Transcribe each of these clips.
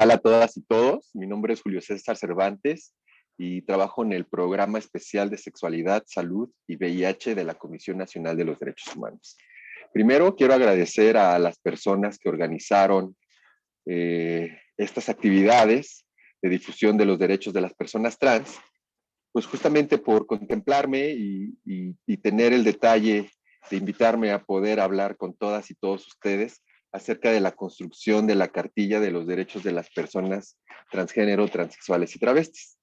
Hola a todas y todos, mi nombre es Julio César Cervantes y trabajo en el Programa Especial de Sexualidad, Salud y VIH de la Comisión Nacional de los Derechos Humanos. Primero, quiero agradecer a las personas que organizaron estas actividades de difusión de los derechos de las personas trans, pues justamente por contemplarme y tener el detalle de invitarme a poder hablar con todas y todos ustedes acerca de la construcción de la cartilla de los derechos de las personas transgénero, transexuales y travestis.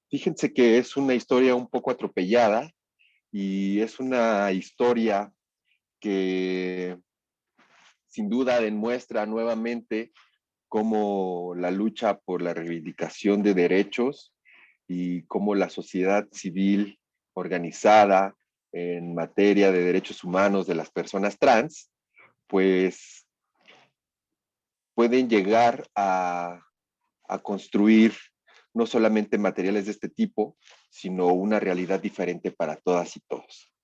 Fíjense que es una historia un poco atropellada y es una historia que sin duda demuestra nuevamente cómo la lucha por la reivindicación de derechos y cómo la sociedad civil organizada en materia de derechos humanos de las personas trans, pues pueden llegar a construir no solamente materiales de este tipo, sino una realidad diferente para todas y todos.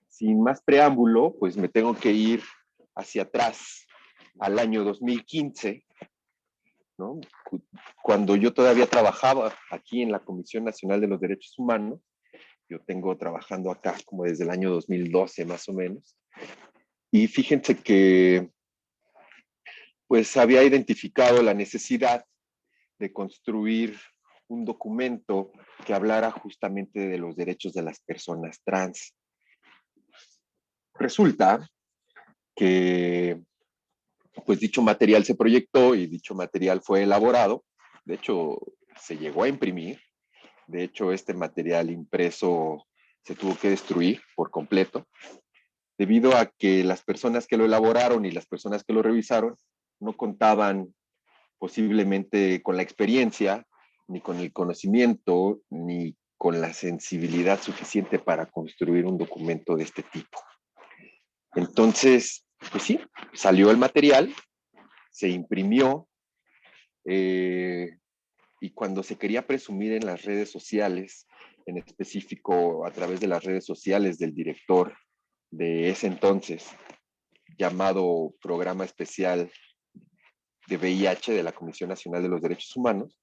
Sin más preámbulo, pues me tengo que ir hacia atrás, al año 2015, ¿no? Cuando yo todavía trabajaba aquí en la Comisión Nacional de los Derechos Humanos. Yo tengo trabajando acá como desde el año 2012 más o menos. Y fíjense que pues había identificado la necesidad de construir un documento que hablara justamente de los derechos de las personas trans. Resulta que pues dicho material se proyectó y dicho material fue elaborado. De hecho, se llegó a imprimir. De hecho, este material impreso se tuvo que destruir por completo, debido a que las personas que lo elaboraron y las personas que lo revisaron no contaban posiblemente con la experiencia, ni con el conocimiento, ni con la sensibilidad suficiente para construir un documento de este tipo. Entonces, pues sí, salió el material, se imprimió, y cuando se quería presumir en las redes sociales, en específico a través de las redes sociales del director de ese entonces, llamado Programa Especial de VIH de la Comisión Nacional de los Derechos Humanos,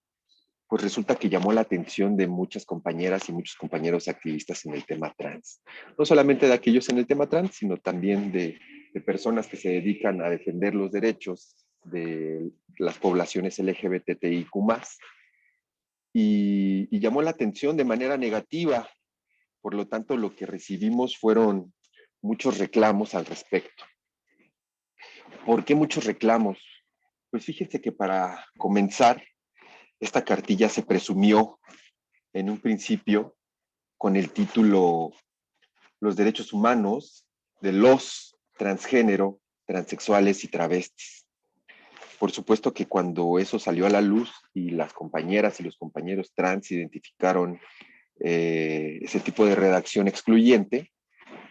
pues resulta que llamó la atención de muchas compañeras y muchos compañeros activistas en el tema trans. No solamente de aquellos en el tema trans, sino también de personas que se dedican a defender los derechos de las poblaciones LGBTIQ+. Y llamó la atención de manera negativa. Por lo tanto, lo que recibimos fueron muchos reclamos al respecto. ¿Por qué muchos reclamos? Pues fíjense que para comenzar, esta cartilla se presumió en un principio con el título Los derechos humanos de los transgénero, transexuales y travestis. Por supuesto que cuando eso salió a la luz y las compañeras y los compañeros trans identificaron ese tipo de redacción excluyente,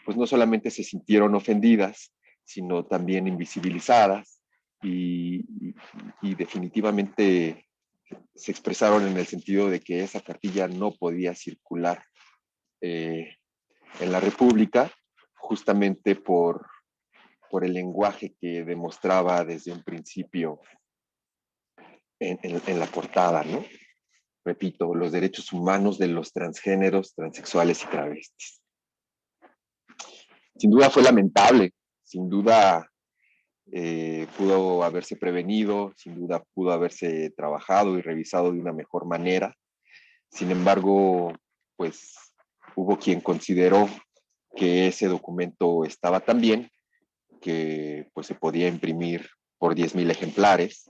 pues no solamente se sintieron ofendidas, sino también invisibilizadas y definitivamente se expresaron en el sentido de que esa cartilla no podía circular en la República, justamente por el lenguaje que demostraba desde un principio en la portada, ¿no? Repito, los derechos humanos de los transgéneros, transexuales y travestis. Sin duda fue lamentable, sin duda pudo haberse prevenido, sin duda pudo haberse trabajado y revisado de una mejor manera. Sin embargo, pues hubo quien consideró que ese documento estaba tan bien que pues se podía imprimir por 10,000 ejemplares,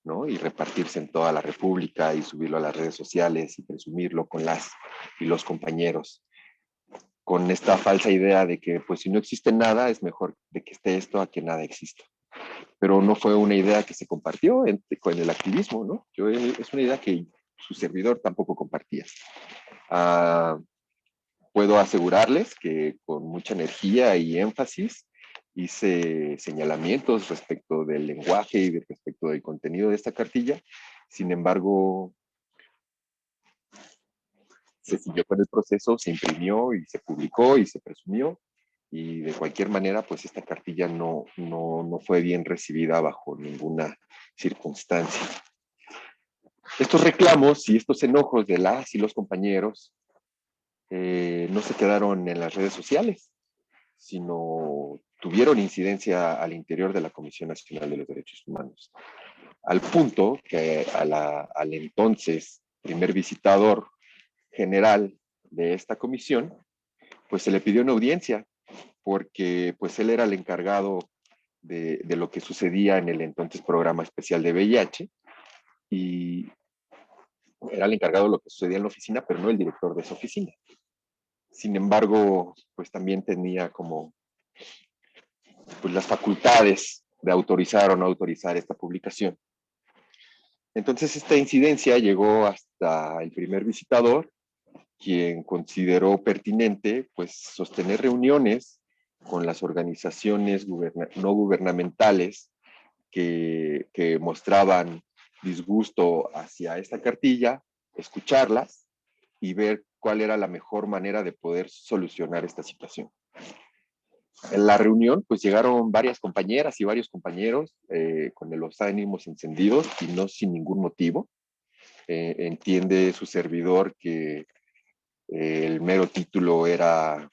¿no? Y repartirse en toda la República y subirlo a las redes sociales y presumirlo con las y los compañeros, con esta falsa idea de que pues si no existe nada es mejor de que esté esto a que nada exista. Pero no fue una idea que se compartió con el activismo, ¿no? Es una idea que su servidor tampoco compartía. Puedo asegurarles que con mucha energía y énfasis hice señalamientos respecto del lenguaje y respecto del contenido de esta cartilla. Sin embargo, se siguió con el proceso, se imprimió y se publicó y se presumió. y de cualquier manera, pues esta cartilla no fue bien recibida bajo ninguna circunstancia. Estos reclamos y estos enojos de las y los compañeros no se quedaron en las redes sociales, sino tuvieron incidencia al interior de la Comisión Nacional de los Derechos Humanos, al punto que al entonces primer visitador general de esta comisión, pues se le pidió una audiencia, porque pues él era el encargado de lo que sucedía en el entonces programa especial de VIH, y era el encargado de lo que sucedía en la oficina, pero no el director de esa oficina. Sin embargo, pues también tenía como pues, las facultades de autorizar o no autorizar esta publicación. Entonces esta incidencia llegó hasta el primer visitador, quien consideró pertinente pues sostener reuniones con las organizaciones no gubernamentales que mostraban disgusto hacia esta cartilla, escucharlas y ver cuál era la mejor manera de poder solucionar esta situación. En la reunión, pues llegaron varias compañeras y varios compañeros con los ánimos encendidos y no sin ningún motivo. Entiende su servidor que el mero título era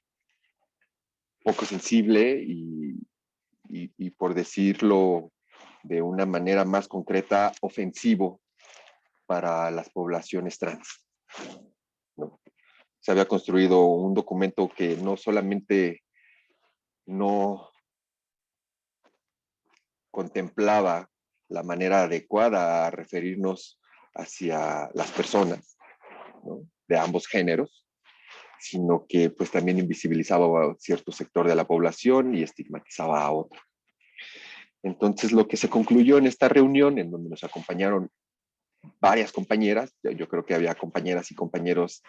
poco sensible y por decirlo de una manera más concreta, ofensivo para las poblaciones trans, ¿no? Se había construido un documento que no solamente no contemplaba la manera adecuada a referirnos hacia las personas, ¿no?, de ambos géneros, sino que pues también invisibilizaba a cierto sector de la población y estigmatizaba a otro. Entonces lo que se concluyó en esta reunión, en donde nos acompañaron varias compañeras, yo creo que había compañeras y compañeros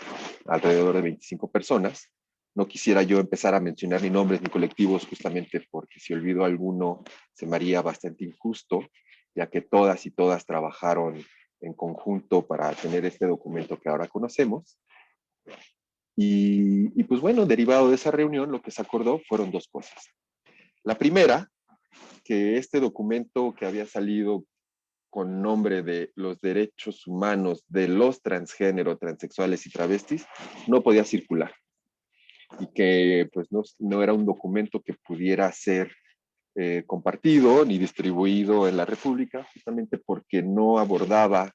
alrededor de 25 personas. No quisiera yo empezar a mencionar ni nombres ni colectivos, justamente porque si olvido alguno se me haría bastante injusto, ya que todas y todas trabajaron en conjunto para tener este documento que ahora conocemos. Y pues bueno, derivado de esa reunión, lo que se acordó fueron dos cosas. La primera, que este documento que había salido con nombre de los derechos humanos de los transgénero, transexuales y travestis, no podía circular. Y que pues no era un documento que pudiera ser compartido ni distribuido en la República, justamente porque no abordaba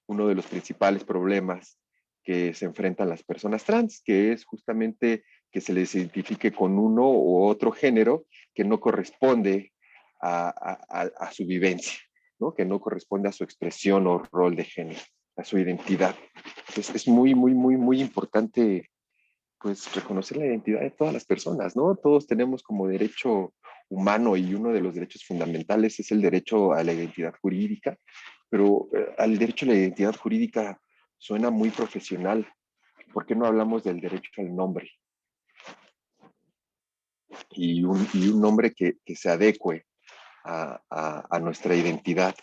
uno de los principales problemas que se enfrentan las personas trans, que es justamente que se les identifique con uno u otro género que no corresponde a su vivencia, ¿no?, que no corresponde a su expresión o rol de género, a su identidad. Entonces, es muy, muy, muy, muy importante pues reconocer la identidad de todas las personas, ¿no? Todos tenemos como derecho humano, y uno de los derechos fundamentales es el derecho a la identidad jurídica, pero al derecho a la identidad jurídica suena muy profesional. ¿Por qué no hablamos del derecho al nombre? Y un nombre que se adecue a nuestra identidad,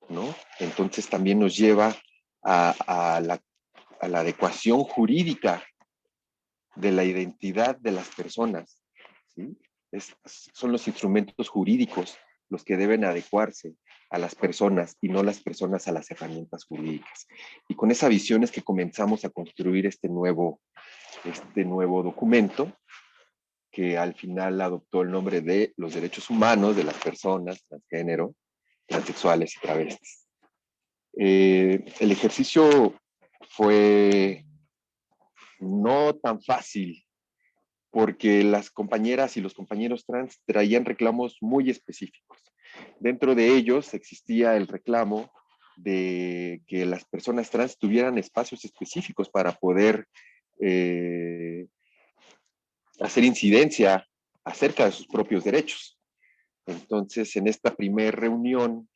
¿no? Entonces también nos lleva a la adecuación jurídica de la identidad de las personas, ¿sí? Son los instrumentos jurídicos los que deben adecuarse a las personas y no las personas a las herramientas jurídicas. Y con esa visión es que comenzamos a construir este nuevo documento, que al final adoptó el nombre de los derechos humanos de las personas transgénero, transexuales y travestis. El ejercicio fue no tan fácil, porque las compañeras y los compañeros trans traían reclamos muy específicos. Dentro de ellos existía el reclamo de que las personas trans tuvieran espacios específicos para poder hacer incidencia acerca de sus propios derechos. Entonces, en esta primera reunión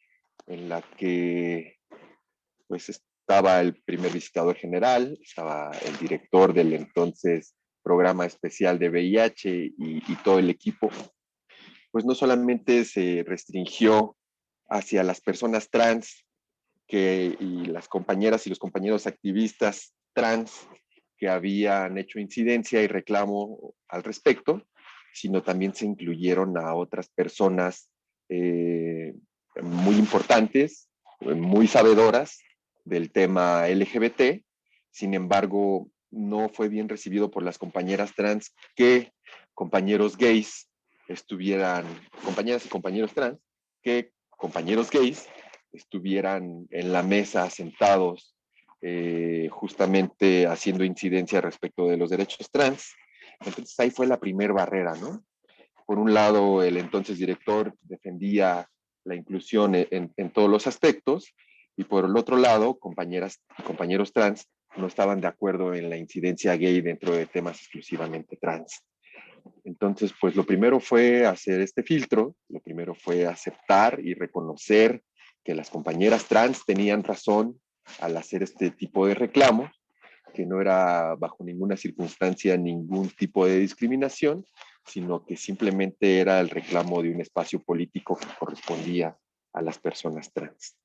en la que pues estaba el primer visitador general, estaba el director del entonces programa especial de VIH y todo el equipo, pues no solamente se restringió hacia las personas trans y las compañeras y los compañeros activistas trans que habían hecho incidencia y reclamo al respecto, sino también se incluyeron a otras personas muy importantes, muy sabedoras del tema LGBT. Sin embargo, no fue bien recibido por las compañeras trans que compañeros gays estuvieran, compañeras y compañeros trans, que compañeros gays estuvieran en la mesa sentados justamente haciendo incidencia respecto de los derechos trans. Entonces ahí fue la primera barrera, ¿no? Por un lado, el entonces director defendía la inclusión en todos los aspectos, y por el otro lado, compañeras y compañeros trans no estaban de acuerdo en la incidencia gay dentro de temas exclusivamente trans. Entonces, pues lo primero fue hacer este filtro, lo primero fue aceptar y reconocer que las compañeras trans tenían razón al hacer este tipo de reclamos, que no era bajo ninguna circunstancia ningún tipo de discriminación, sino que simplemente era el reclamo de un espacio político que correspondía a las personas trans.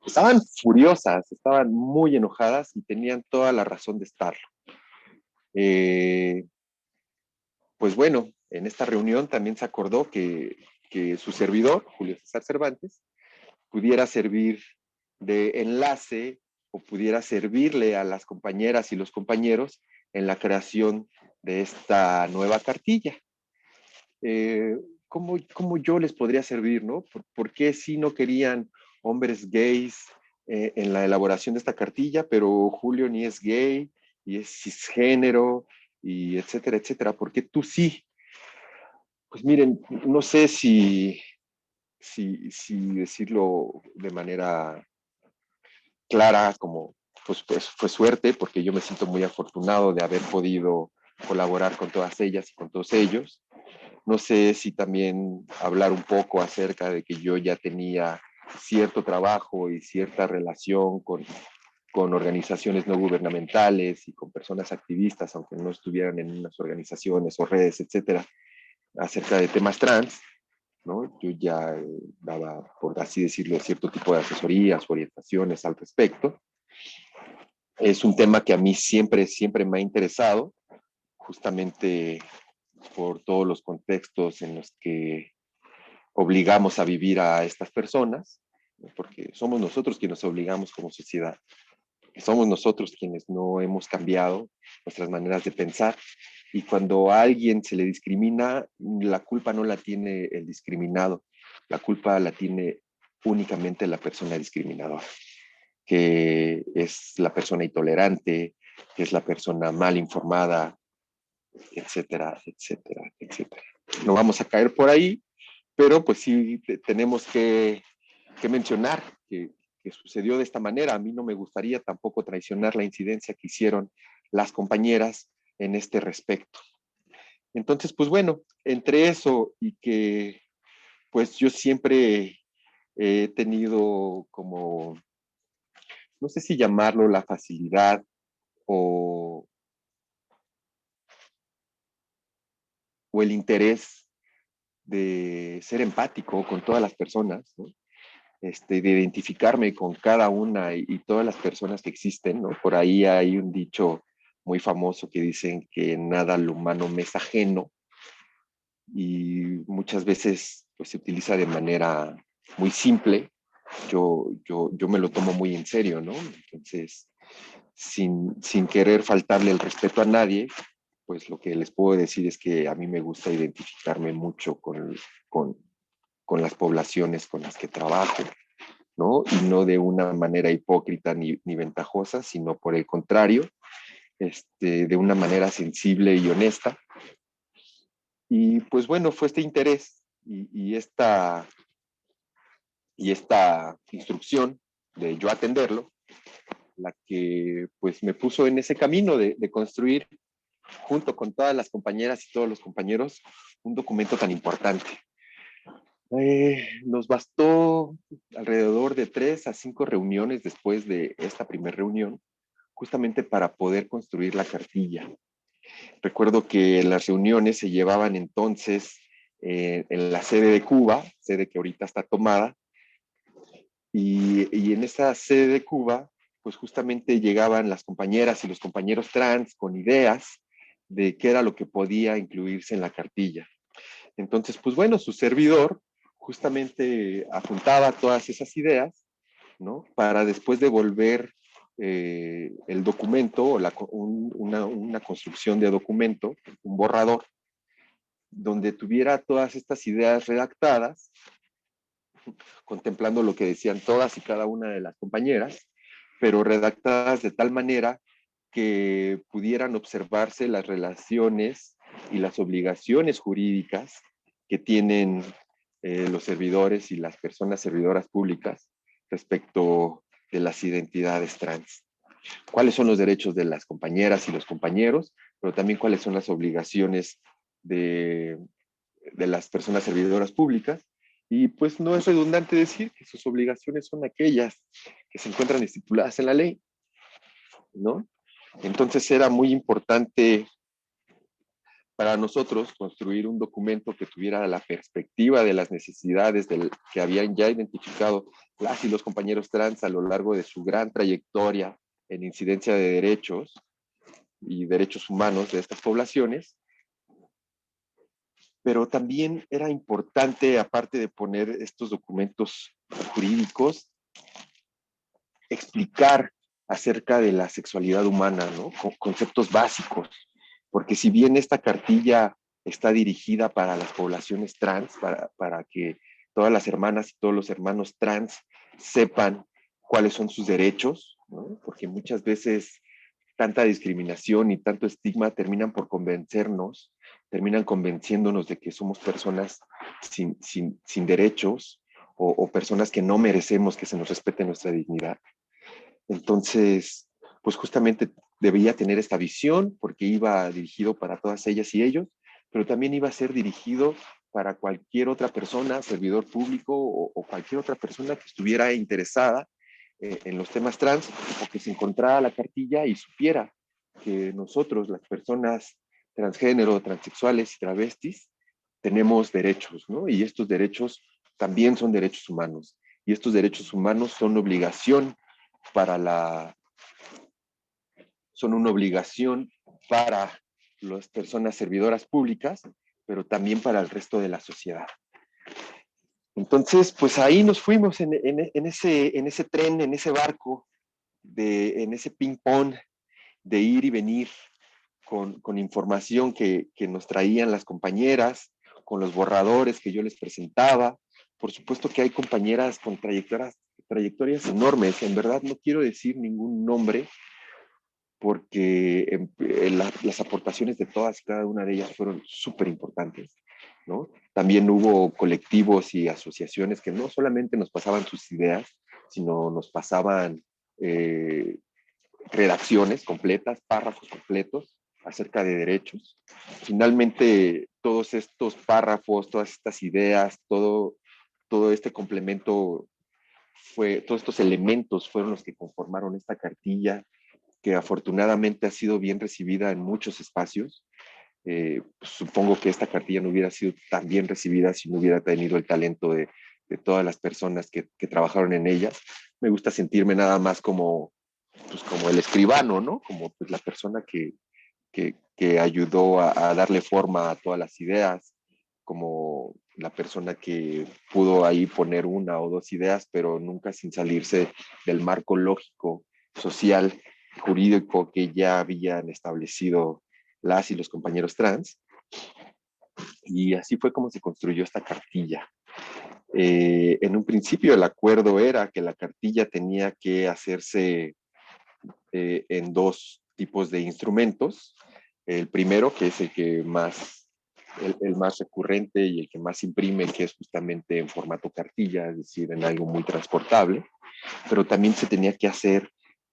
Estaban furiosas, estaban muy enojadas y tenían toda la razón de estarlo. Pues bueno, en esta reunión también se acordó que su servidor, Julio César Cervantes, pudiera servir de enlace o pudiera servirle a las compañeras y los compañeros en la creación de esta nueva cartilla. Eh, ¿cómo yo les podría servir, no? ¿Por qué si no querían hombres gays en la elaboración de esta cartilla, pero Julio ni es gay y es cisgénero y etcétera, etcétera? ¿Por qué tú sí? Pues miren, no sé si decirlo de manera clara, como pues fue suerte, porque yo me siento muy afortunado de haber podido colaborar con todas ellas y con todos ellos. No sé si también hablar un poco acerca de que yo ya tenía cierto trabajo y cierta relación con organizaciones no gubernamentales y con personas activistas, aunque no estuvieran en unas organizaciones o redes, etcétera, acerca de temas trans, ¿no? Yo ya daba, por así decirlo, cierto tipo de asesorías, orientaciones al respecto. Es un tema que a mí siempre me ha interesado, justamente por todos los contextos en los que obligamos a vivir a estas personas, ¿no? Porque somos nosotros quienes nos obligamos como sociedad, somos nosotros quienes no hemos cambiado nuestras maneras de pensar, y cuando a alguien se le discrimina, la culpa no la tiene el discriminado, la culpa la tiene únicamente la persona discriminadora, que es la persona intolerante, que es la persona mal informada, etcétera, etcétera, etcétera. No vamos a caer por ahí, pero pues sí tenemos que mencionar que sucedió de esta manera. A mí no me gustaría tampoco traicionar la incidencia que hicieron las compañeras en este respecto. Entonces, pues bueno, entre eso y que pues yo siempre he tenido como, no sé si llamarlo la facilidad o, o el interés de ser empático con todas las personas, ¿no? De identificarme con cada una y todas las personas que existen, ¿no? Por ahí hay un dicho muy famoso que dicen que nada al humano me es ajeno, y muchas veces pues, se utiliza de manera muy simple. Yo me lo tomo muy en serio, ¿no? Entonces, sin querer faltarle el respeto a nadie, pues lo que les puedo decir es que a mí me gusta identificarme mucho con, con las poblaciones con las que trabajo, ¿no? Y no de una manera hipócrita ni ventajosa, sino por el contrario, de una manera sensible y honesta. Y pues bueno, fue este interés y esta instrucción de yo atenderlo, la que pues me puso en ese camino de construir junto con todas las compañeras y todos los compañeros un documento tan importante. Nos bastó alrededor de 3 a 5 reuniones después de esta primera reunión, justamente para poder construir la cartilla. Recuerdo que las reuniones se llevaban entonces en la sede de Cuba, sede que ahorita está tomada, y en esa sede de Cuba, pues justamente llegaban las compañeras y los compañeros trans con ideas de qué era lo que podía incluirse en la cartilla. Entonces, pues bueno, su servidor justamente apuntaba todas esas ideas, ¿no? Para después devolver el documento o una construcción de documento, un borrador, donde tuviera todas estas ideas redactadas, contemplando lo que decían todas y cada una de las compañeras, pero redactadas de tal manera que pudieran observarse las relaciones y las obligaciones jurídicas que tienen los servidores y las personas servidoras públicas respecto de las identidades trans. Cuáles son los derechos de las compañeras y los compañeros, pero también cuáles son las obligaciones de, de las personas servidoras públicas. Y pues no es redundante decir que sus obligaciones son aquellas que se encuentran estipuladas en la ley, ¿no? Entonces era muy importante para nosotros construir un documento que tuviera la perspectiva de las necesidades que habían ya identificado las y los compañeros trans a lo largo de su gran trayectoria en incidencia de derechos y derechos humanos de estas poblaciones, pero también era importante, aparte de poner estos documentos jurídicos, explicar acerca de la sexualidad humana, ¿no? Con conceptos básicos, porque si bien esta cartilla está dirigida para las poblaciones trans, para que todas las hermanas y todos los hermanos trans sepan cuáles son sus derechos, ¿no? Porque muchas veces tanta discriminación y tanto estigma terminan por convencernos, terminan convenciéndonos de que somos personas sin derechos o personas que no merecemos que se nos respete nuestra dignidad. Entonces, pues justamente debía tener esta visión porque iba dirigido para todas ellas y ellos, pero también iba a ser dirigido para cualquier otra persona, servidor público o cualquier otra persona que estuviera interesada en los temas trans o que se encontrara la cartilla y supiera que nosotros, las personas transgénero, transexuales y travestis, tenemos derechos, ¿no? Y estos derechos también son derechos humanos. Y estos derechos humanos son obligación para son una obligación para las personas servidoras públicas, pero también para el resto de la sociedad. Entonces, pues ahí nos fuimos en ese tren, en ese barco, en ese ping-pong de ir y venir con información que nos traían las compañeras, con los borradores que yo les presentaba. Por supuesto que hay compañeras con trayectorias enormes. En verdad no quiero decir ningún nombre, porque las aportaciones de todas y cada una de ellas fueron súper importantes, ¿no? También hubo colectivos y asociaciones que no solamente nos pasaban sus ideas, sino nos pasaban eh, redacciones completas, párrafos completos acerca de derechos. Finalmente, todos estos párrafos, todas estas ideas, todo este complemento todos estos elementos fueron los que conformaron esta cartilla que afortunadamente ha sido bien recibida en muchos espacios. Pues, supongo que esta cartilla no hubiera sido tan bien recibida si no hubiera tenido el talento de todas las personas que trabajaron en ella. Me gusta sentirme nada más pues como el escribano, ¿no? Como pues la persona que ayudó a darle forma a todas las ideas, como la persona que pudo ahí poner una o dos ideas, pero nunca sin salirse del marco lógico, social, jurídico que ya habían establecido las y los compañeros trans. Y así fue como se construyó esta cartilla. En un principio el acuerdo era que la cartilla tenía que hacerse en dos tipos de instrumentos. El primero, que es el más recurrente y el que más imprime, que es justamente en formato cartilla, es decir, en algo muy transportable, pero también se tenía que hacer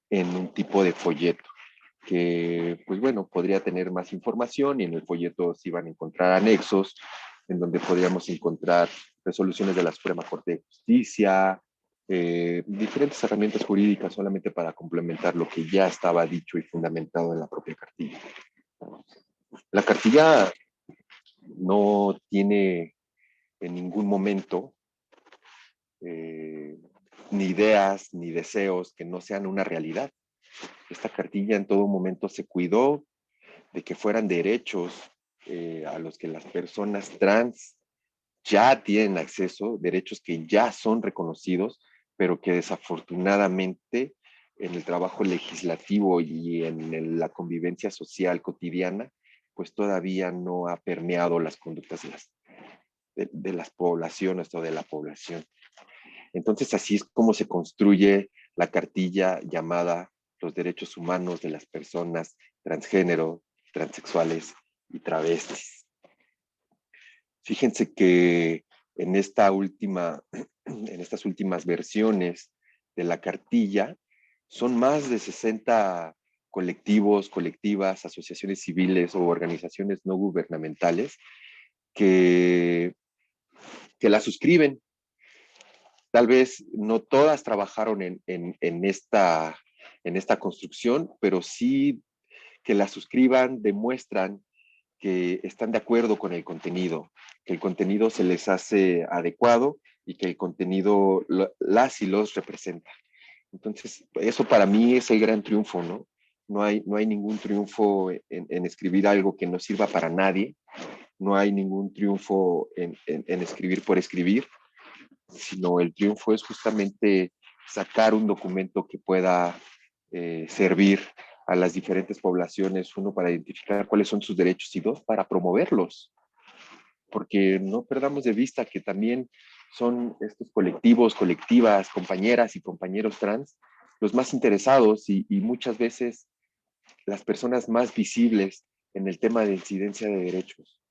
en un tipo de folleto que, pues bueno, podría tener más información y en el folleto se iban a encontrar anexos en donde podríamos encontrar resoluciones de la Suprema Corte de Justicia, diferentes herramientas jurídicas solamente para complementar lo que ya estaba dicho y fundamentado en la propia cartilla. La cartilla no tiene en ningún momento ni ideas ni deseos que no sean una realidad. Esta cartilla en todo momento se cuidó de que fueran derechos a los que las personas trans ya tienen acceso, derechos que ya son reconocidos, pero que desafortunadamente en el trabajo legislativo y en la convivencia social cotidiana, pues todavía no ha permeado las conductas de las poblaciones o de la población. Entonces así es como se construye la cartilla llamada Los Derechos Humanos de las Personas Transgénero, Transexuales y Travestis. Fíjense que en estas últimas versiones de la cartilla son más de 60 colectivos, colectivas, asociaciones civiles o organizaciones no gubernamentales que, que la suscriben. Tal vez no todas trabajaron en esta construcción, pero sí que la suscriban demuestran que están de acuerdo con el contenido, que el contenido se les hace adecuado y que el contenido las y los representa. Entonces, eso para mí es el gran triunfo, ¿no? No hay ningún triunfo en escribir algo que no sirva para nadie, no hay ningún triunfo en escribir por escribir, sino el triunfo es justamente sacar un documento que pueda servir a las diferentes poblaciones, uno, para identificar cuáles son sus derechos y dos, para promoverlos, porque no perdamos de vista que también son estos colectivos, colectivas, compañeras y compañeros trans los más interesados y muchas veces las personas más visibles en el tema de incidencia de derechos.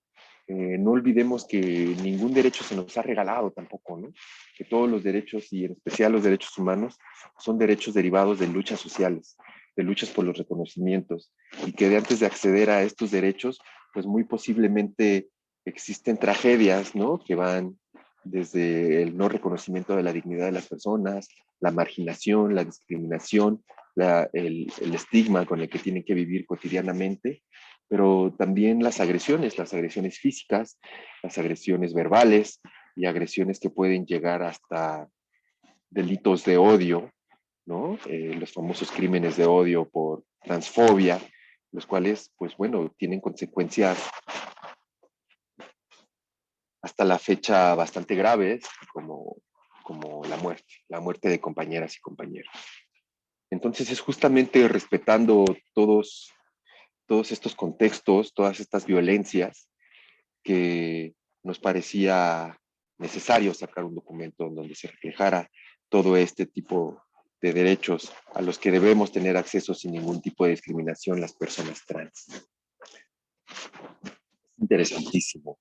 No olvidemos que ningún derecho se nos ha regalado tampoco, ¿no? Que todos los derechos, y en especial los derechos humanos, son derechos derivados de luchas sociales, de luchas por los reconocimientos, y que de antes de acceder a estos derechos, pues muy posiblemente existen tragedias, ¿no? Que van desde el no reconocimiento de la dignidad de las personas, la marginación, la discriminación, el estigma con el que tienen que vivir cotidianamente, pero también las agresiones físicas, las agresiones verbales y agresiones que pueden llegar hasta delitos de odio, ¿no? Los famosos crímenes de odio por transfobia, los cuales, pues bueno, tienen consecuencias hasta la fecha bastante graves, como la muerte de compañeras y compañeros. Entonces es justamente respetando todos estos contextos, todas estas violencias, que nos parecía necesario sacar un documento en donde se reflejara todo este tipo de derechos a los que debemos tener acceso sin ningún tipo de discriminación las personas trans. Interesantísimo.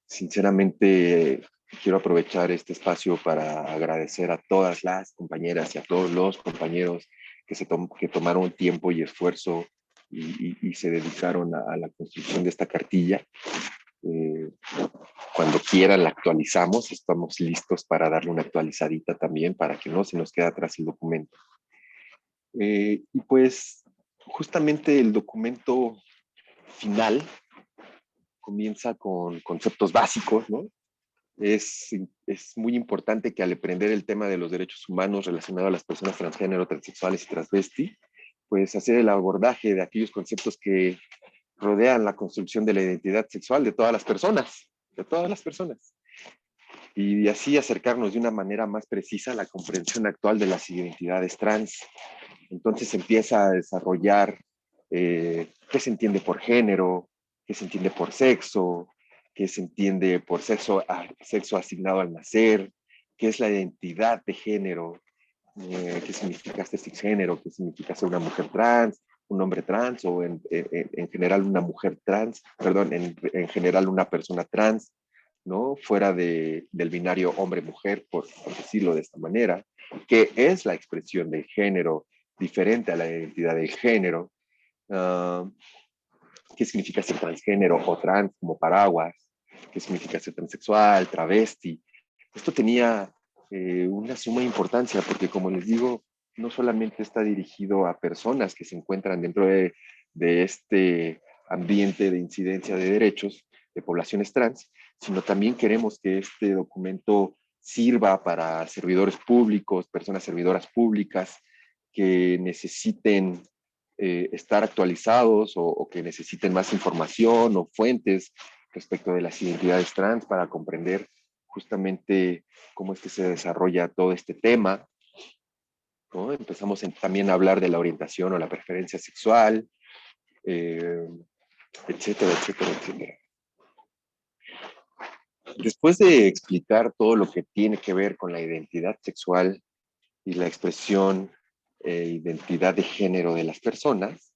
Sinceramente, quiero aprovechar este espacio para agradecer a todas las compañeras y a todos los compañeros que tomaron tiempo y esfuerzo y se dedicaron a la construcción de esta cartilla. Eh, Cuando quieran la actualizamos, estamos listos para darle una actualizadita también para que no se nos quede atrás el documento. Y pues justamente el documento final comienza con conceptos básicos, ¿no? Es, es muy importante que al aprender el tema de los derechos humanos relacionados a las personas transgénero, transexuales y transvesti, pues hacer el abordaje de aquellos conceptos que rodean la construcción de la identidad sexual de todas las personas, y así acercarnos de una manera más precisa a la comprensión actual de las identidades trans. Entonces empieza a desarrollar qué se entiende por género, qué se entiende por sexo, qué se entiende por sexo asignado al nacer, qué es la identidad de género, qué significa este cisgénero, qué significa ser una mujer trans, un hombre trans o en general una mujer trans, perdón, en general una persona trans, ¿no? Fuera del binario hombre-mujer, por decirlo de esta manera, que es la expresión del género diferente a la identidad del género, uh, qué significa ser transgénero o trans como paraguas, qué significa ser transexual, travesti. Esto tenía una suma importancia porque, como les digo, no solamente está dirigido a personas que se encuentran dentro de este ambiente de incidencia de derechos de poblaciones trans, sino también queremos que este documento sirva para servidores públicos, personas servidoras públicas que necesiten estar actualizados o que necesiten más información o fuentes respecto de las identidades trans para comprender justamente cómo es que se desarrolla todo este tema, ¿no? Empezamos también a hablar de la orientación o la preferencia sexual, eh, etcétera, etcétera, etcétera. Después de explicar todo lo que tiene que ver con la identidad sexual y la expresión identidad de género de las personas,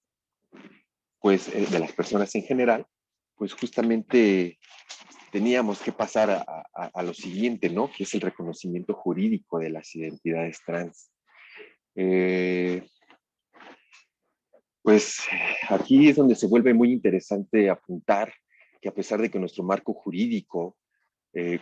pues de las personas en general, pues justamente teníamos que pasar a lo siguiente, ¿no? Que es el reconocimiento jurídico de las identidades trans. Pues aquí es donde se vuelve muy interesante apuntar que a pesar de que nuestro marco jurídico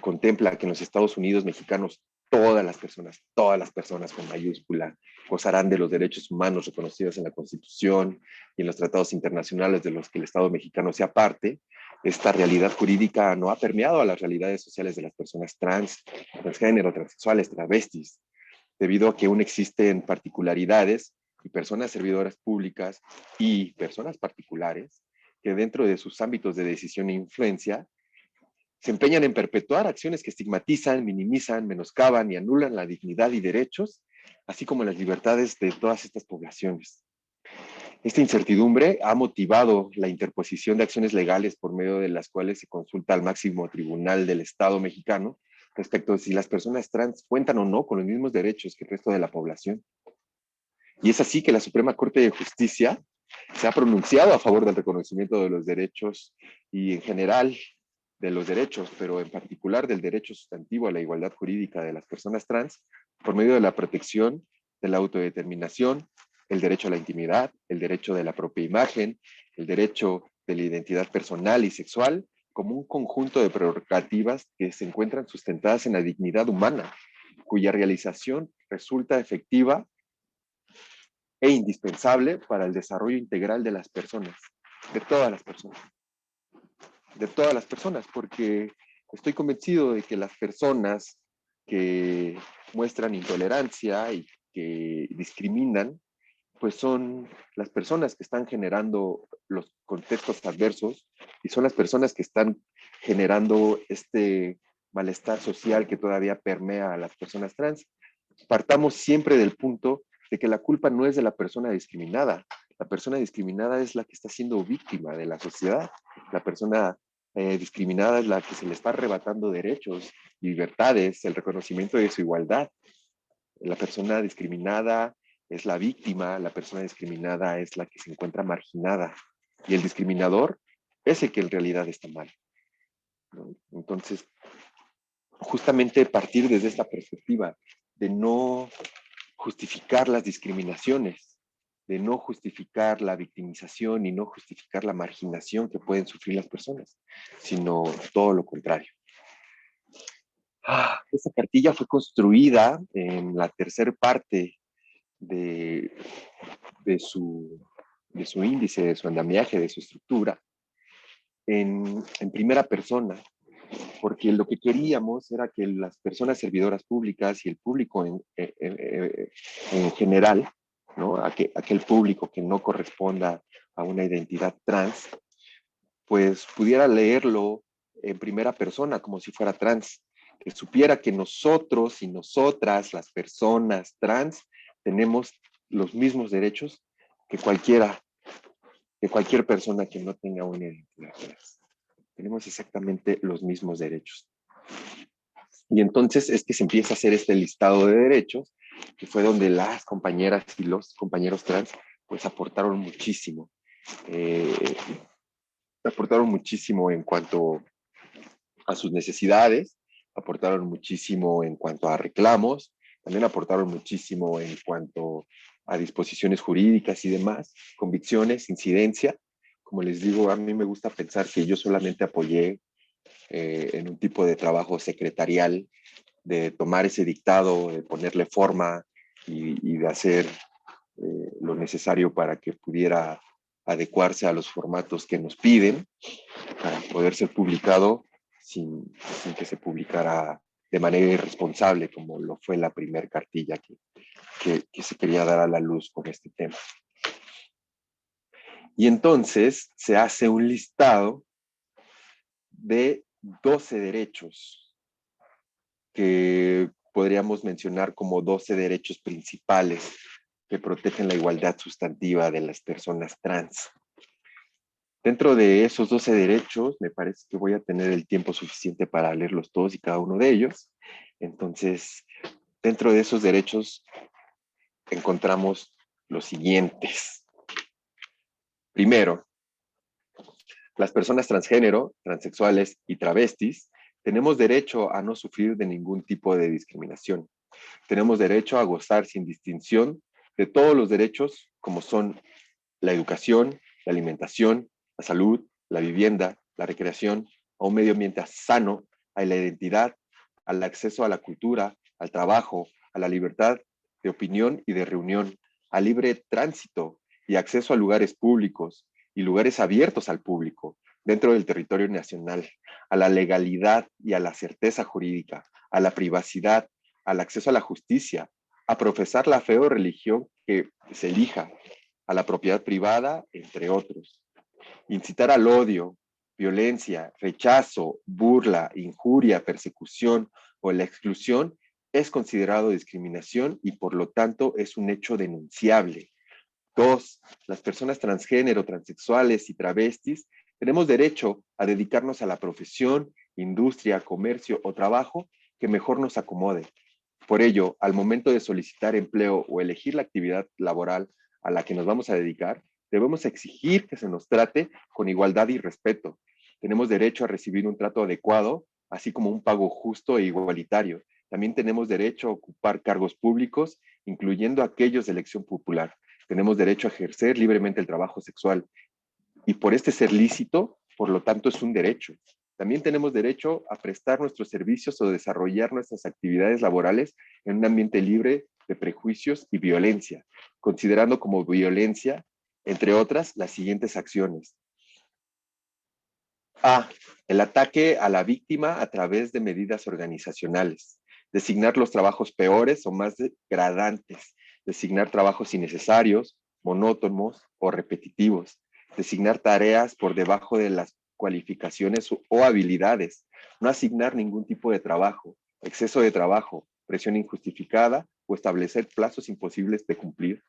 contempla que en los Estados Unidos mexicanos todas las personas con mayúscula, gozarán de los derechos humanos reconocidos en la Constitución y en los tratados internacionales de los que el Estado mexicano sea parte, esta realidad jurídica no ha permeado a las realidades sociales de las personas trans, transgénero, transexuales, travestis, debido a que aún existen particularidades y personas servidoras públicas y personas particulares que dentro de sus ámbitos de decisión e influencia se empeñan en perpetuar acciones que estigmatizan, minimizan, menoscaban y anulan la dignidad y derechos, así como las libertades de todas estas poblaciones. Esta incertidumbre ha motivado la interposición de acciones legales por medio de las cuales se consulta al máximo tribunal del Estado mexicano respecto de si las personas trans cuentan o no con los mismos derechos que el resto de la población. Y es así que la Suprema Corte de Justicia se ha pronunciado a favor del reconocimiento de los derechos y en general de los derechos, pero en particular del derecho sustantivo a la igualdad jurídica de las personas trans por medio de la protección de la autodeterminación, el derecho a la intimidad, el derecho de la propia imagen, el derecho de la identidad personal y sexual, como un conjunto de prerrogativas que se encuentran sustentadas en la dignidad humana, cuya realización resulta efectiva e indispensable para el desarrollo integral de las personas, de todas las personas, de todas las personas, porque estoy convencido de que las personas que muestran intolerancia y que discriminan, pues son las personas que están generando los contextos adversos y son las personas que están generando este malestar social que todavía permea a las personas trans. Partamos siempre del punto de que la culpa no es de la persona discriminada. La persona discriminada es la que está siendo víctima de la sociedad. La persona discriminada es la que se le está arrebatando derechos, libertades, el reconocimiento de su igualdad. La persona discriminada es la víctima, la persona discriminada es la que se encuentra marginada y el discriminador es el que en realidad está mal, ¿no? Entonces, justamente partir desde esta perspectiva de no justificar las discriminaciones, de no justificar la victimización y no justificar la marginación que pueden sufrir las personas, sino todo lo contrario. Esta cartilla fue construida en la tercera parte de, de, su, de su índice, de su andamiaje, de su estructura, en primera persona, porque lo que queríamos era que las personas servidoras públicas y el público en general, ¿no? Aquel público que no corresponda a una identidad trans, pues pudiera leerlo en primera persona como si fuera trans, que supiera que nosotros y nosotras, las personas trans, tenemos los mismos derechos que cualquier persona que no tenga una identidad trans. Tenemos exactamente los mismos derechos. Y entonces es que se empieza a hacer este listado de derechos, que fue donde las compañeras y los compañeros trans pues aportaron muchísimo. Aportaron muchísimo en cuanto a sus necesidades, aportaron muchísimo en cuanto a reclamos, también aportaron muchísimo en cuanto a disposiciones jurídicas y demás, convicciones, incidencia. Como les digo, a mí me gusta pensar que yo solamente apoyé en un tipo de trabajo secretarial, de tomar ese dictado, de ponerle forma y de hacer lo necesario para que pudiera adecuarse a los formatos que nos piden para poder ser publicado sin que se publicara de manera irresponsable, como lo fue la primera cartilla que se quería dar a la luz con este tema. Y entonces se hace un listado de 12 derechos que podríamos mencionar como 12 derechos principales que protegen la igualdad sustantiva de las personas trans. Dentro de esos 12 derechos, me parece que voy a tener el tiempo suficiente para leerlos todos y cada uno de ellos. Entonces, dentro de esos derechos encontramos los siguientes. Primero, las personas transgénero, transexuales y travestis tenemos derecho a no sufrir de ningún tipo de discriminación. Tenemos derecho a gozar sin distinción de todos los derechos como son la educación, la alimentación, la salud, la vivienda, la recreación, a un medio ambiente sano, a la identidad, al acceso a la cultura, al trabajo, a la libertad de opinión y de reunión, al libre tránsito y acceso a lugares públicos y lugares abiertos al público dentro del territorio nacional, a la legalidad y a la certeza jurídica, a la privacidad, al acceso a la justicia, a profesar la fe o religión que se elija, a la propiedad privada, entre otros. Incitar al odio, violencia, rechazo, burla, injuria, persecución o la exclusión es considerado discriminación y por lo tanto es un hecho denunciable. 2. Las personas transgénero, transexuales y travestis tenemos derecho a dedicarnos a la profesión, industria, comercio o trabajo que mejor nos acomode. Por ello, al momento de solicitar empleo o elegir la actividad laboral a la que nos vamos a dedicar, debemos exigir que se nos trate con igualdad y respeto. Tenemos derecho a recibir un trato adecuado, así como un pago justo e igualitario. También tenemos derecho a ocupar cargos públicos, incluyendo aquellos de elección popular. Tenemos derecho a ejercer libremente el trabajo sexual y por este ser lícito, por lo tanto, es un derecho. También tenemos derecho a prestar nuestros servicios o desarrollar nuestras actividades laborales en un ambiente libre de prejuicios y violencia, considerando como violencia, entre otras, las siguientes acciones. A. El ataque a la víctima a través de medidas organizacionales. Designar los trabajos peores o más degradantes. Designar trabajos innecesarios, monótonos o repetitivos. Designar tareas por debajo de las cualificaciones o habilidades. No asignar ningún tipo de trabajo. Exceso de trabajo, presión injustificada o establecer plazos imposibles de cumplir.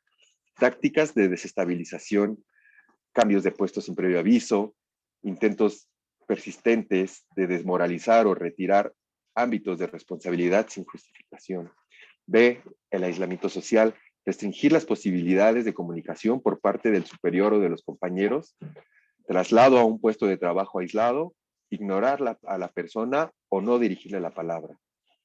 Tácticas de desestabilización, cambios de puestos sin previo aviso, intentos persistentes de desmoralizar o retirar ámbitos de responsabilidad sin justificación. B. El aislamiento social, restringir las posibilidades de comunicación por parte del superior o de los compañeros, traslado a un puesto de trabajo aislado, ignorar a la persona o no dirigirle la palabra.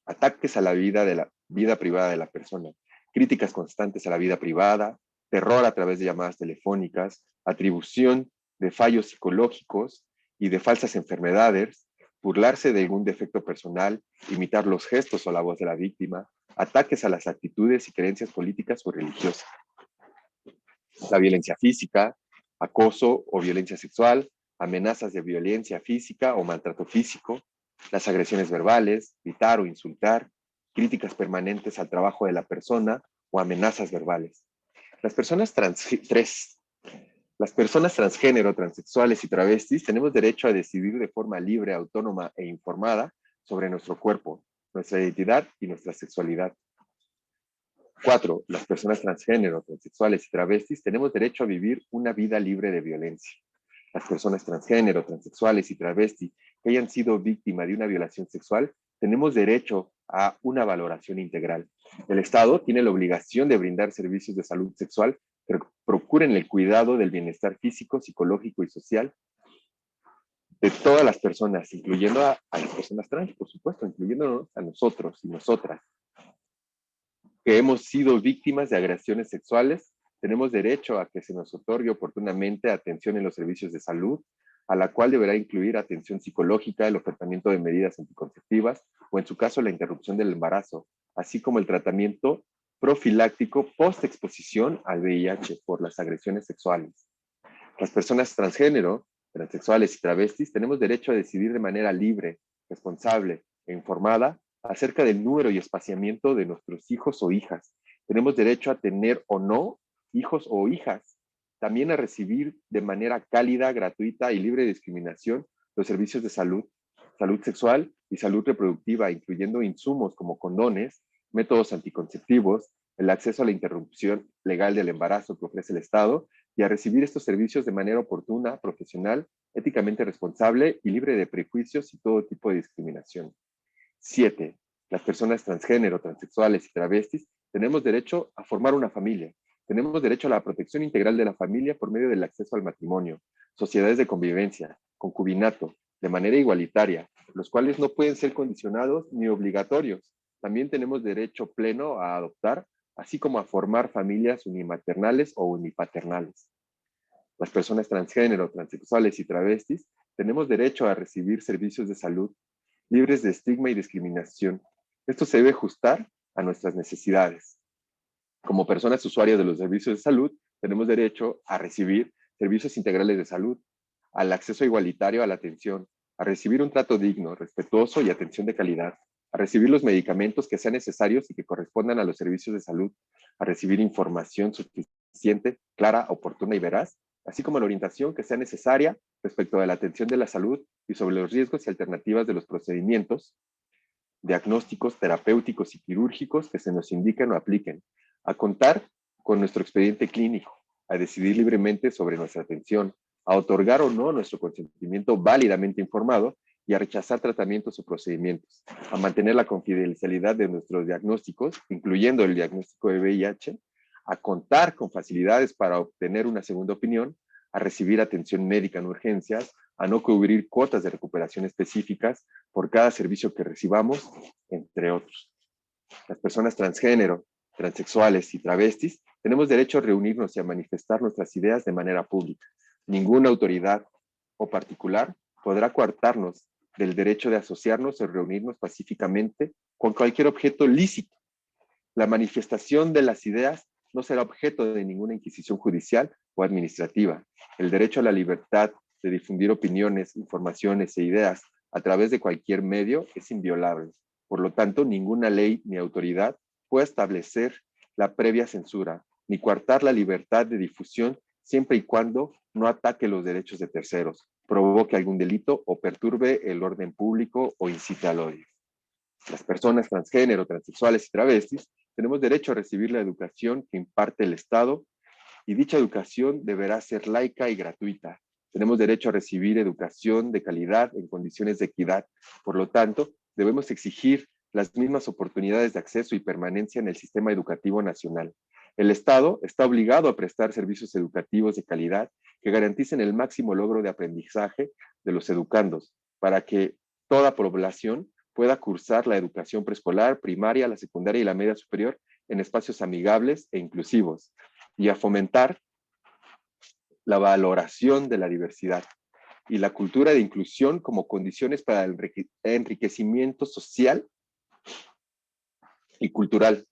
Ataques a la vida privada de la persona, críticas constantes a la vida privada, terror a través de llamadas telefónicas, atribución de fallos psicológicos y de falsas enfermedades, burlarse de algún defecto personal, imitar los gestos o la voz de la víctima, ataques a las actitudes y creencias políticas o religiosas. La violencia física, acoso o violencia sexual, amenazas de violencia física o maltrato físico, las agresiones verbales, gritar o insultar, críticas permanentes al trabajo de la persona o amenazas verbales. Las personas las personas transgénero, transexuales y travestis tenemos derecho a decidir de forma libre, autónoma e informada sobre nuestro cuerpo, nuestra identidad y nuestra sexualidad. 4. Las personas transgénero, transexuales y travestis tenemos derecho a vivir una vida libre de violencia. Las personas transgénero, transexuales y travestis que hayan sido víctimas de una violación sexual tenemos derecho a una valoración integral. El Estado tiene la obligación de brindar servicios de salud sexual que procuren el cuidado del bienestar físico, psicológico y social de todas las personas, incluyendo a las personas trans, por supuesto, incluyéndonos a nosotros y nosotras que hemos sido víctimas de agresiones sexuales, tenemos derecho a que se nos otorgue oportunamente atención en los servicios de salud, a la cual deberá incluir atención psicológica, el ofertamiento de medidas anticonceptivas o, en su caso, la interrupción del embarazo, así como el tratamiento profiláctico post-exposición al VIH por las agresiones sexuales. Las personas transgénero, transexuales y travestis tenemos derecho a decidir de manera libre, responsable e informada acerca del número y espaciamiento de nuestros hijos o hijas. Tenemos derecho a tener o no hijos o hijas. también a recibir de manera cálida, gratuita y libre de discriminación los servicios de salud, salud sexual y salud reproductiva, incluyendo insumos como condones, métodos anticonceptivos, el acceso a la interrupción legal del embarazo que ofrece el Estado y a recibir estos servicios de manera oportuna, profesional, éticamente responsable y libre de prejuicios y todo tipo de discriminación. 7. Las personas transgénero, transexuales y travestis tenemos derecho a formar una familia. Tenemos derecho a la protección integral de la familia por medio del acceso al matrimonio, sociedades de convivencia, concubinato, de manera igualitaria, los cuales no pueden ser condicionados ni obligatorios. También tenemos derecho pleno a adoptar, así como a formar familias unimaternales o unipaternales. Las personas transgénero, transexuales y travestis tenemos derecho a recibir servicios de salud libres de estigma y discriminación. Esto se debe ajustar a nuestras necesidades. Como personas usuarias de los servicios de salud, tenemos derecho a recibir servicios integrales de salud, al acceso igualitario a la atención, a recibir un trato digno, respetuoso y atención de calidad, a recibir los medicamentos que sean necesarios y que correspondan a los servicios de salud, a recibir información suficiente, clara, oportuna y veraz, así como la orientación que sea necesaria respecto a la atención de la salud y sobre los riesgos y alternativas de los procedimientos diagnósticos, terapéuticos y quirúrgicos que se nos indiquen o apliquen, a contar con nuestro expediente clínico, a decidir libremente sobre nuestra atención, a otorgar o no nuestro consentimiento válidamente informado y a rechazar tratamientos o procedimientos, a mantener la confidencialidad de nuestros diagnósticos, incluyendo el diagnóstico de VIH, a contar con facilidades para obtener una segunda opinión, a recibir atención médica en urgencias, a no cubrir cuotas de recuperación específicas por cada servicio que recibamos, entre otros. Las personas transgénero, transexuales y travestis tenemos derecho a reunirnos y a manifestar nuestras ideas de manera pública. Ninguna autoridad o particular podrá coartarnos del derecho de asociarnos o reunirnos pacíficamente con cualquier objeto lícito. La manifestación de las ideas no será objeto de ninguna inquisición judicial o administrativa. El derecho a la libertad de difundir opiniones, informaciones e ideas a través de cualquier medio es inviolable. Por lo tanto, ninguna ley ni autoridad puede establecer la previa censura ni coartar la libertad de difusión siempre y cuando no ataque los derechos de terceros, provoque algún delito o perturbe el orden público o incite al odio. Las personas transgénero, transexuales y travestis tenemos derecho a recibir la educación que imparte el Estado y dicha educación deberá ser laica y gratuita. Tenemos derecho a recibir educación de calidad en condiciones de equidad. Por lo tanto, debemos exigir las mismas oportunidades de acceso y permanencia en el sistema educativo nacional. El Estado está obligado a prestar servicios educativos de calidad que garanticen el máximo logro de aprendizaje de los educandos para que toda población pueda cursar la educación preescolar, primaria, la secundaria y la media superior en espacios amigables e inclusivos y a fomentar la valoración de la diversidad y la cultura de inclusión como condiciones para el enriquecimiento social y cultural.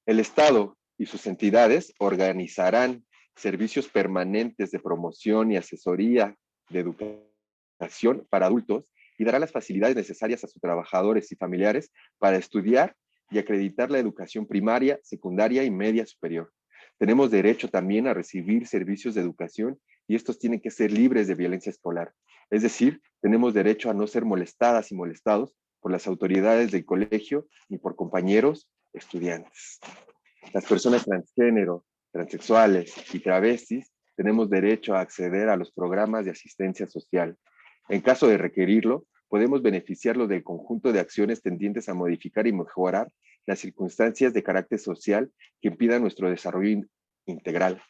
El Estado y sus entidades organizarán servicios permanentes de promoción y asesoría de educación para adultos y darán las facilidades necesarias a sus trabajadores y familiares para estudiar y acreditar la educación primaria, secundaria y media superior. Tenemos derecho también a recibir servicios de educación y estos tienen que ser libres de violencia escolar. Es decir, tenemos derecho a no ser molestadas y molestados por las autoridades del colegio ni por compañeros estudiantes. Las personas transgénero, transexuales y travestis tenemos derecho a acceder a los programas de asistencia social. En caso de requerirlo, podemos beneficiarlo del conjunto de acciones tendientes a modificar y mejorar las circunstancias de carácter social que impidan nuestro desarrollo integral,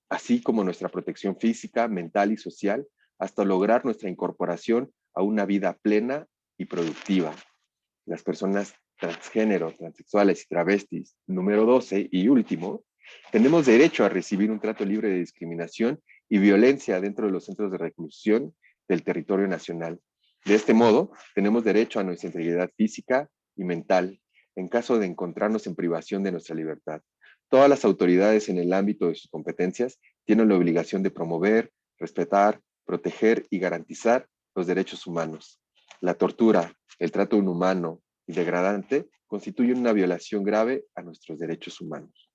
así como nuestra protección física, mental y social, hasta lograr nuestra incorporación a una vida plena y productiva. Las personas transgénero, transexuales y travestis, número 12 y último, tenemos derecho a recibir un trato libre de discriminación y violencia dentro de los centros de reclusión del territorio nacional. De este modo, tenemos derecho a nuestra integridad física y mental en caso de encontrarnos en privación de nuestra libertad. Todas las autoridades en el ámbito de sus competencias tienen la obligación de promover, respetar, proteger y garantizar los derechos humanos. La tortura, el trato inhumano y degradante constituyen una violación grave a nuestros derechos humanos.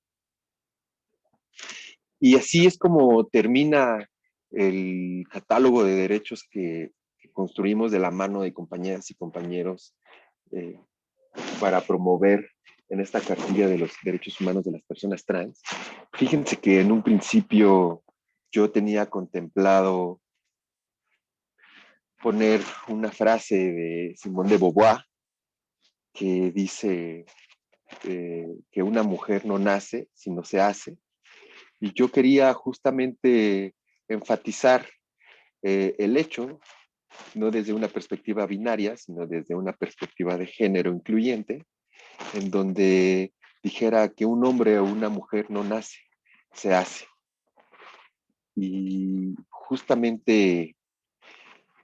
Y así es como termina el catálogo de derechos que construimos de la mano de compañeras y compañeros eh, para promover en esta cartilla de los derechos humanos de las personas trans. Fíjense que en un principio yo tenía contemplado poner una frase de Simone de Beauvoir que dice que una mujer no nace, sino se hace. Y yo quería justamente enfatizar el hecho, no desde una perspectiva binaria, sino desde una perspectiva de género incluyente, en donde dijera que un hombre o una mujer no nace, se hace. Y justamente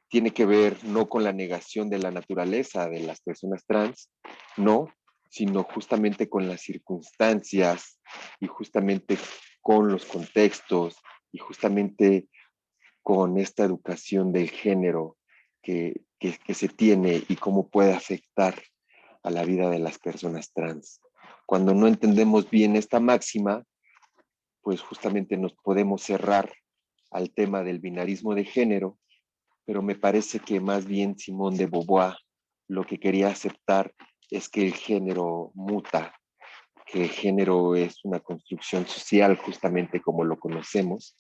tiene que ver no con la negación de la naturaleza de las personas trans, no, sino justamente con las circunstancias y justamente con los contextos y justamente con esta educación del género que se tiene y cómo puede afectar a la vida de las personas trans. Cuando no entendemos bien esta máxima, pues justamente nos podemos cerrar al tema del binarismo de género, pero me parece que más bien Simone de Beauvoir lo que quería aceptar es que el género muta, que el género es una construcción social justamente como lo conocemos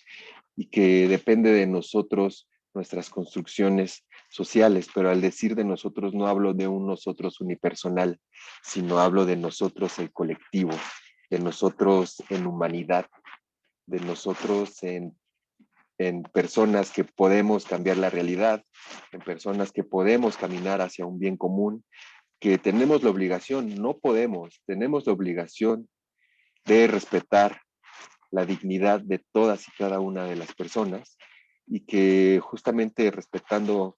y que depende de nosotros nuestras construcciones sociales, pero al decir de nosotros no hablo de un nosotros unipersonal, sino hablo de nosotros el colectivo, de nosotros en humanidad, de nosotros en personas que podemos cambiar la realidad, en personas que podemos caminar hacia un bien común, que tenemos la obligación, no podemos, tenemos la obligación de respetar la dignidad de todas y cada una de las personas y que justamente respetando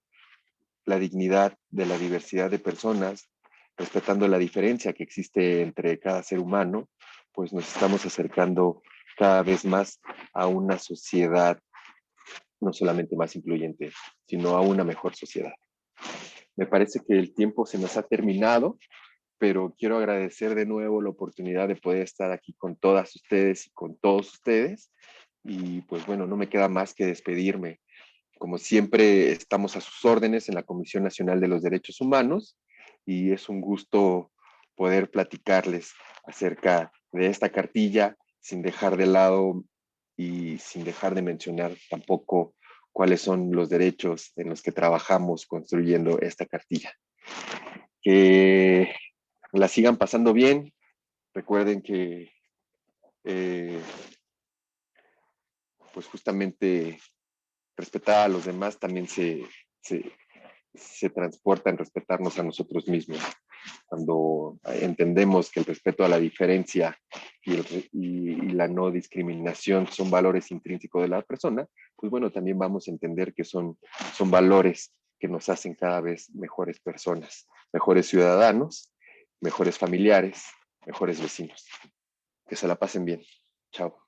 la dignidad de la diversidad de personas, respetando la diferencia que existe entre cada ser humano, pues nos estamos acercando cada vez más a una sociedad no solamente más incluyente, sino a una mejor sociedad. Me parece que el tiempo se nos ha terminado, pero quiero agradecer de nuevo la oportunidad de poder estar aquí con todas ustedes y con todos ustedes. Y pues bueno, no me queda más que despedirme. Como siempre, estamos a sus órdenes en la Comisión Nacional de los Derechos Humanos y es un gusto poder platicarles acerca de esta cartilla sin dejar de lado y sin dejar de mencionar tampoco cuáles son los derechos en los que trabajamos construyendo esta cartilla. Que la sigan pasando bien. Recuerden que pues justamente respetar a los demás también se transporta en respetarnos a nosotros mismos. Cuando entendemos que el respeto a la diferencia y la no discriminación son valores intrínsecos de la persona, pues bueno, también vamos a entender que son valores que nos hacen cada vez mejores personas, mejores ciudadanos, mejores familiares, mejores vecinos. Que se la pasen bien. Chao.